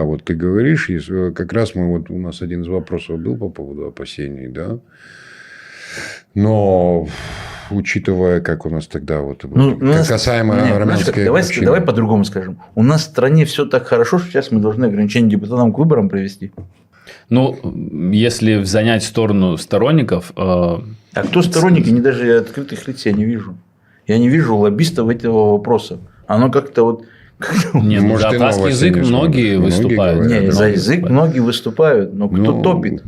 А вот ты говоришь, как раз у нас один из вопросов был по поводу опасений, да. Но учитывая, как у нас тогда касаемо армянской общины. Давай по-другому скажем. У нас в стране все так хорошо, что сейчас мы должны ограничения депутатам к выборам провести. Ну, если занять сторону сторонников. А кто сторонники? Даже открытых лиц я не вижу. Я не вижу лоббистов этого вопроса. Оно как-то вот. Нет, за абхазский язык многие выступают. Нет, за язык многие выступают, но кто топит?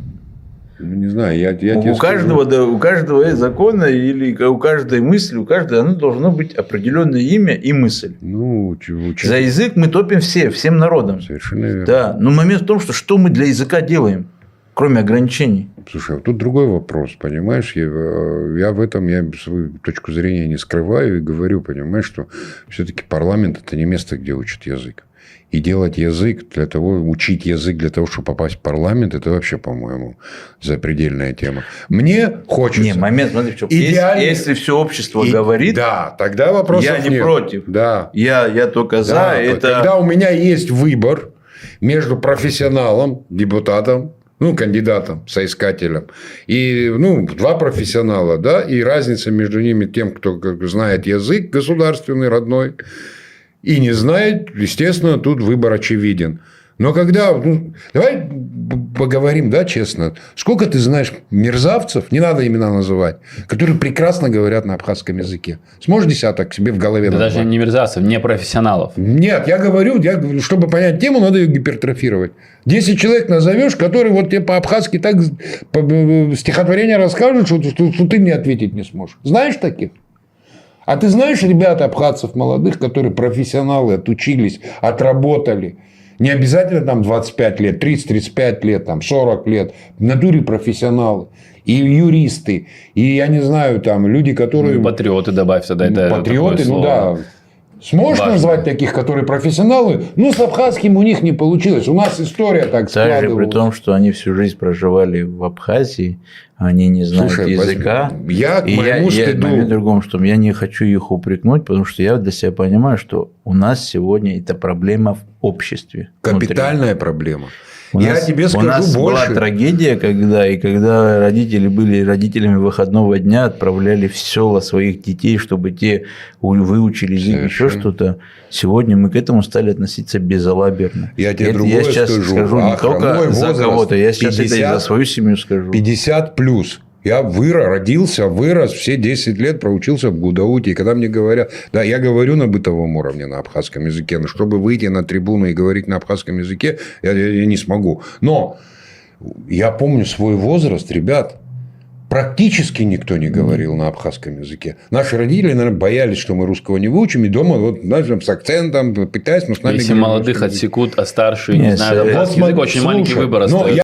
Не знаю, у каждого закона или у каждой мысли, оно должно быть определенное имя и мысль. За язык мы топим всем народом. Совершенно верно. Да, но момент в том, что мы для языка делаем, кроме ограничений. Слушай, тут другой вопрос, понимаешь? Я в этом свою точку зрения не скрываю и говорю, понимаешь, что все-таки парламент – это не место, где учат язык. И делать язык учить язык для того, чтобы попасть в парламент, это вообще, по-моему, запредельная тема. Мне хочется. Не, момент, смотри, в чем. Если все общество говорит, да, тогда вопросов я не против. Да. Я только за. Да, когда у меня есть выбор между профессионалом, депутатом, кандидатом, соискателем, и два профессионала, да, и разница между ними тем, кто знает язык государственный, родной, и не знает, естественно, тут выбор очевиден. Но когда... давай поговорим, да, честно. Сколько ты знаешь мерзавцев, не надо имена называть, которые прекрасно говорят на абхазском языке? Сможешь десяток себе в голове назвать? Даже не мерзавцев, не профессионалов. Нет, я говорю, чтобы понять тему, надо ее гипертрофировать. 10 человек назовешь, которые вот тебе по-абхазски так стихотворение расскажут, что ты мне ответить не сможешь. Знаешь таких? А ты знаешь ребят абхазцев молодых, которые профессионалы, отучились, отработали? Не обязательно там 25 лет, 30-35 лет, там 40 лет. В натуре профессионалы. И юристы. И, я не знаю, там люди, которые... и патриоты добавь тогда. Патриоты, да. Сможешь назвать таких, которые профессионалы? С абхазским у них не получилось. У нас история так складывалась. Даже при том, что они всю жизнь проживали в Абхазии, они не знают языка. Я к моему стыду... Момент в другом, что я не хочу их упрекнуть, потому что я для себя понимаю, что у нас сегодня это проблема в обществе. Капитальная проблема. У нас была трагедия, когда родители были родителями выходного дня, отправляли в села своих детей, чтобы те выучили язык, еще что-то. Сегодня мы к этому стали относиться безалаберно. Я тебе другое сейчас скажу не только за кого-то, я сейчас 50, это и за свою семью скажу. 50 плюс. Я родился, вырос, все 10 лет проучился в Гудауте. И когда мне говорят... Да, я говорю на бытовом уровне на абхазском языке. Но чтобы выйти на трибуну и говорить на абхазском языке, я не смогу. Но я помню свой возраст, ребят. Практически никто не говорил на абхазском языке. Наши родители, наверное, боялись, что мы русского не выучим. И дома с акцентом пытаясь, но с нами... Если молодых отсекут, а старшие не знают абхазский язык, очень маленький выбор остается.